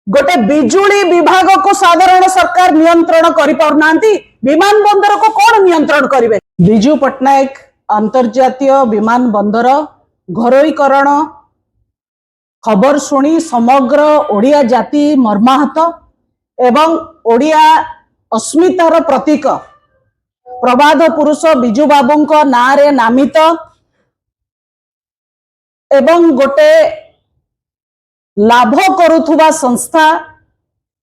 गोटे बिजुली विभाग को साधारण सरकार नियंत्रण करि पारना विमान बंदर को कौन नियंत्रण करेंगे। विजु पट्टनायक अंतर्जातीय विमान बंदर घरोईकरण खबर शुणी समग्र ओडिया जाति मर्माहत एवं ओडिया अस्मितार प्रतीक प्रबाद पुरुष विजु बाबू नाँ रे नामित एवं गोटे लाभ करुथुवा संस्था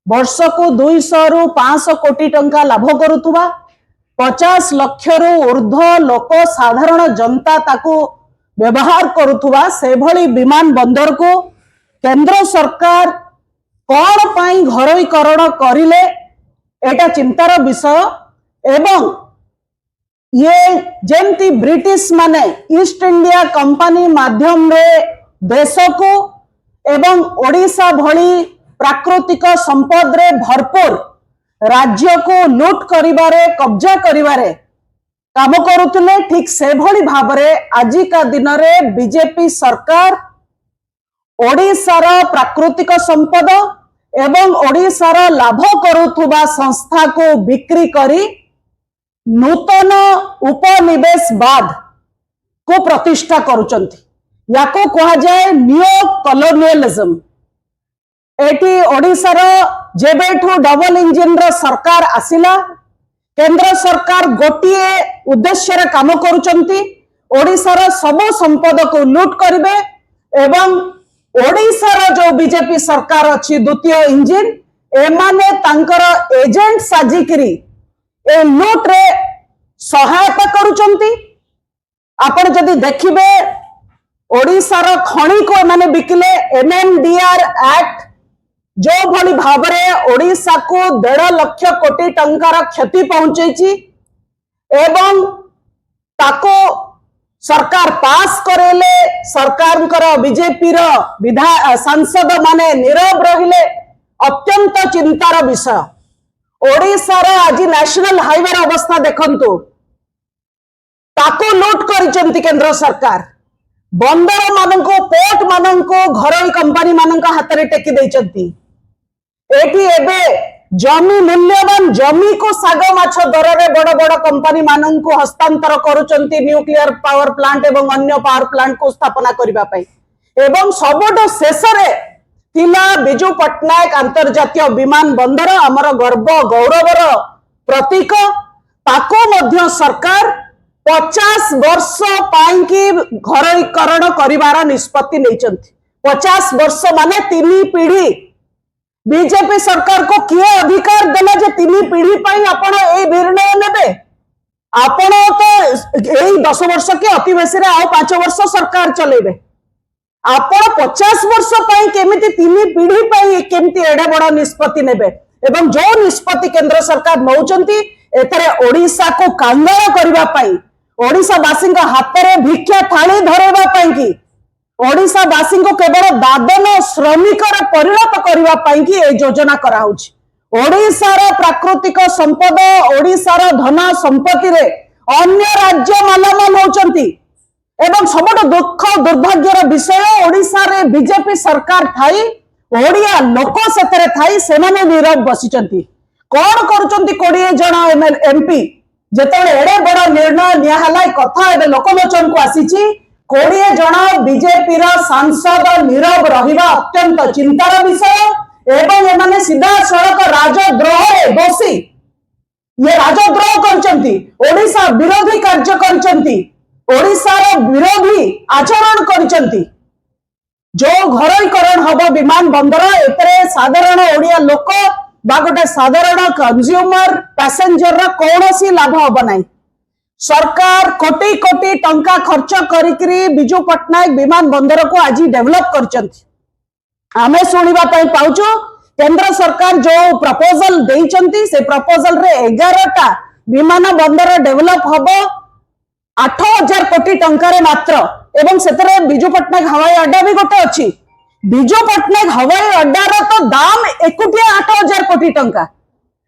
वर्ष को 200 रु 500 कोटी टंका लाभ करुथुवा 50 लाख रु ऊर्ध्व लोक साधारण जनता ताकू व्यवहार करुथुवा से भली विमान बंदर को केंद्र सरकार कौन पाई घरोईकरण करिले एटा चिंतार विषय। एवं ये जेमती ब्रिटिश माने ईस्ट इंडिया कंपनी माध्यम रे देश को एवं ओडिशा भली प्राकृतिक संपद रे भरपूर राज्य को लूट करिबारे कब्जा करिबारे काम करुतले, ठीक से भली भाबरे आजिका दिन रे बीजेपी सरकार ओडिशार प्राकृतिक संपद एवं ओडिशार लाभ करुथुबा संस्था को बिक्री करी नूतन उपनिवेशवाद को प्रतिष्ठा करुचंती। याको कहा जाए नियो कॉलोनियलिज्म। एटी ओडिशार जेबेठू डबल इंजिन रो सरकार आसिला केंद्र सरकार गोटिए उद्देश्य रे काम करुचंती, ओडिशार सब संपद को लूट करिवे एवं ओडिशार जो बीजेपी सरकार अच्छी द्वितीय इंजिन एमाने तांकर एजेंट साजिकरी ए लूट रे सहायता करुचंती। आपण जदि देखिबे ओडिशार खणी को माने बिकिले एमएमडीआर एक्ट जो भली भाबरे ओडिशा को 1.5 लाख कोटी टंकार क्षति पहुंचेची एवं ताको सरकार पास करेले सरकार बीजेपी सांसद माने नीरव रहिले अत्यंत चिंतार विषय। ओडिशार आज नेशनल हाईवे अवस्था देखंतु ताको लूट करिसेंती केंद्र सरकार बंदर माननको पोर्ट माननको घरोई कंपनी माननका हाथ रे टेकी देइचंती। एठी एबे जमी मूल्यवान जमी को साग माछ दर रे बड़ बड़ कंपनी माननको हस्तांतर करूचंती न्यूक्लियर पावर प्लांट एवं अन्य पावर प्लांट को स्थापना करिबा पई एवं सबोटो शेष रे तिला विजु पट्टनायक अंतर्जातीय विमान बंदर आमर गर्व गौरवर प्रतीक ताको मध्य सरकार 50 वर्ष पाई की घरोईकरण करिवार निष्पत्ति नैचंती। 50 वर्ष माने 3 पीढ़ी बीजेपी सरकार को किए अधिकार देला जे 3 पीढ़ी पाई आपण ए निर्णय नेबे। आपण तो एई 10 वर्ष के अति बेसी रे आ 5 वर्ष सरकार चलेबे, आपण 50 वर्ष पाई केमिति 3 पीढ़ी पाई केमिति एडा बड़ा निष्पत्ति नेबे एवं जो निष्पत्ति केंद्र सरकार नौचंती एतरे ओडिशा को कांगाल करबा पाई ओडिशा वासी हाथ में भिक्षा थाली धरवा कि ओडिशा वासी को केवल दादन श्रमिक परिणत करने की योजना कराउछि। ओडिशार प्राकृतिक संपद ओडिशार धन संपत्ति रे अन्य राज्य मालामाल होचंती एवं सबट दुख दुर्भाग्यर विषय ओडिशा रे बीजेपी सरकार थाई ओडिया लोक सेतरे थाई सेमाने नीरव बसिचंती। कौन करुचंती 20 जन एमपी जेतेबेले एडे बड़ निर्णय नियाहला कथा एबे लोकलोचन को आसीची 20 जन बीजेपी सांसद नीरव रहिबा अत्यंत चिंतार विषय एवं एमाने सीधा सड़क राजद्रोह दोषी। ये राजद्रोह करचंती ओडिशा विरोधी कार्य करचंती ओडिशार विरोधी आचरण करचंती। जो घरोईकरण हब विमान बंदर एतरे साधारण ओडिया लोक बा गोटे साधारण कंज्यूमर पैसेंजर कौन लाभ हम ना। सरकार कोटी कोटी टंका खर्च करी विजु पट्टनायक विमान बंदर को आज डेवलप करचंती। आमे सुनिबा पई पाउचो केंद्र सरकार जो प्रपोजल देइचंती से प्रपोजल रे 11टा विमान बंदर डेवलप हबो 8000 कोटी टंका रे मात्र एवं सेतरे विजु पट्टनायक हवाई अड्डा भी गोटे अच्छी। विजु पट्टनायक हवाई अड्डार तो दाम एकुटिया 8000 कोटी टंका।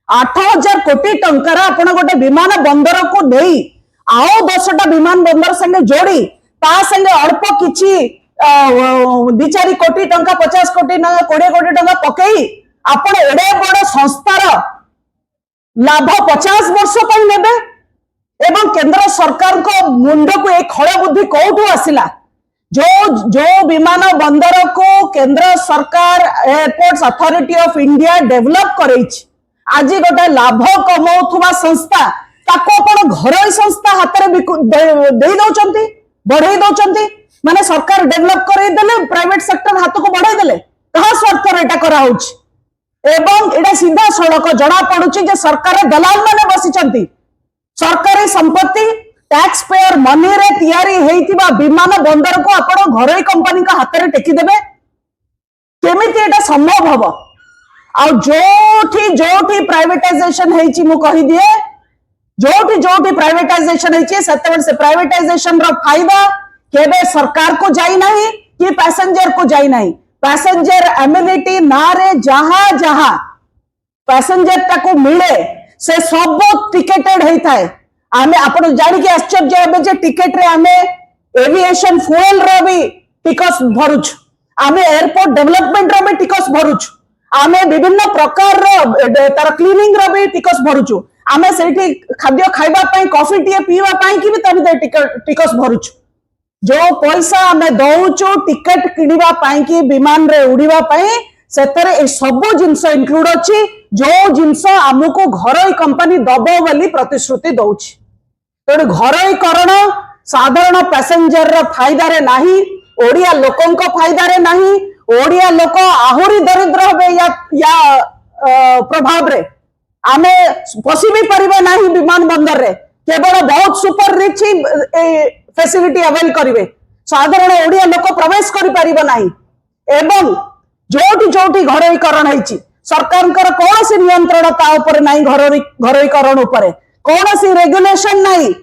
8000 कोटी टंकार आपण गोटे विमान बंदर को नहीं आओ 10टा विमान बंदर संगे जोड़ी ता संगे अल्प किछि ଦି ଚାରି କୋଟି टंका 50 कोटी 20 कोटी टंका पकई आपण एडे बड़ संस्थार लाभ 50 वर्ष पर नेबे एवं केंद्र सरकार को मुंड को एक खड़ बुद्धि कौटू आसिला जो जो विमान बंदर को केंद्र सरकार airports authority of India develop करैछि आज गोटे लाभ कमाउथुवा संस्था ताको आपण घरोई संस्था हाथ में दे दौचंती बढ़ाई दौचंती माने सरकार डेवलप करई देले प्राइवेट सेक्टर हाथ को बढ़ाई देले कहा स्वार्थ एटा करा होछि एवं एटा सीधा सड़क जना पड़ुछि जे सरकार दलाल माने बसिचंती सरकारी संपत्ति टैक्स पेयर मनी रे तैयारी हेइतिबा विमान बंदर को आपण घरोई कंपनी का हाथ में टेकी देबे केमिति एटा संभव हबो आ जोठी प्राइवेटाइजेशन हेइछि मु कहि दिए जोठी प्राइवेटाइजेशन हेइछि सेतेबेले से प्राइवेटाइजेशन रो फायदा केबे सरकार को जाई नहीं कि पैसेंजर को जाई नहीं पैसेंजर एम्यूनिटी ना रे जहां जहां पैसेंजर टाको मिले से सब टिकेटेड हेइथाय आमे आपण जानि के आश्चर्य हेबे जे टिकेट रे आमे एविएशन फ्यूल रो भी टिकस भरुछ आमे एयरपोर्ट डेवलपमेंट रो भी टिकस भरुछ आमे विभिन्न प्रकार रो तार क्लीनिंग रो भी टिकस भरुछु आमे सेठी खाद्य खाइबा पई कॉफी टी पीवा पई कि भी तबे टिकस भरुछु जो पैसा आमे दउचो टिकट किनिबा पई कि विमान रे उड़ीबा पई सेतरे ए सब जिंस इंक्लूड अछि जो जिंस हमको घरोई कंपनी दबो बोली प्रतिश्रुति दउछि तो घरोई करण साधारण पैसेंजर रो फायदा रे नाही ओडिया लोकन को फायदा रे नाही ओडिया लोक आहुरी दरिद्र होबे या प्रभाव रे आमे पसी भी परिबे नाही विमान बंदर रे केवल बहुत सुपर रिच फैसिलिटी अवेल करिवे साधारण ओडिया लोक प्रवेश करि परिबो नाही एवं जोटी घरोईकरण हेछि सरकारंकर कोनोसी नियंत्रण ता ऊपर नाही घरोईकरण ऊपर कोनोसी रेगुलेशन नाही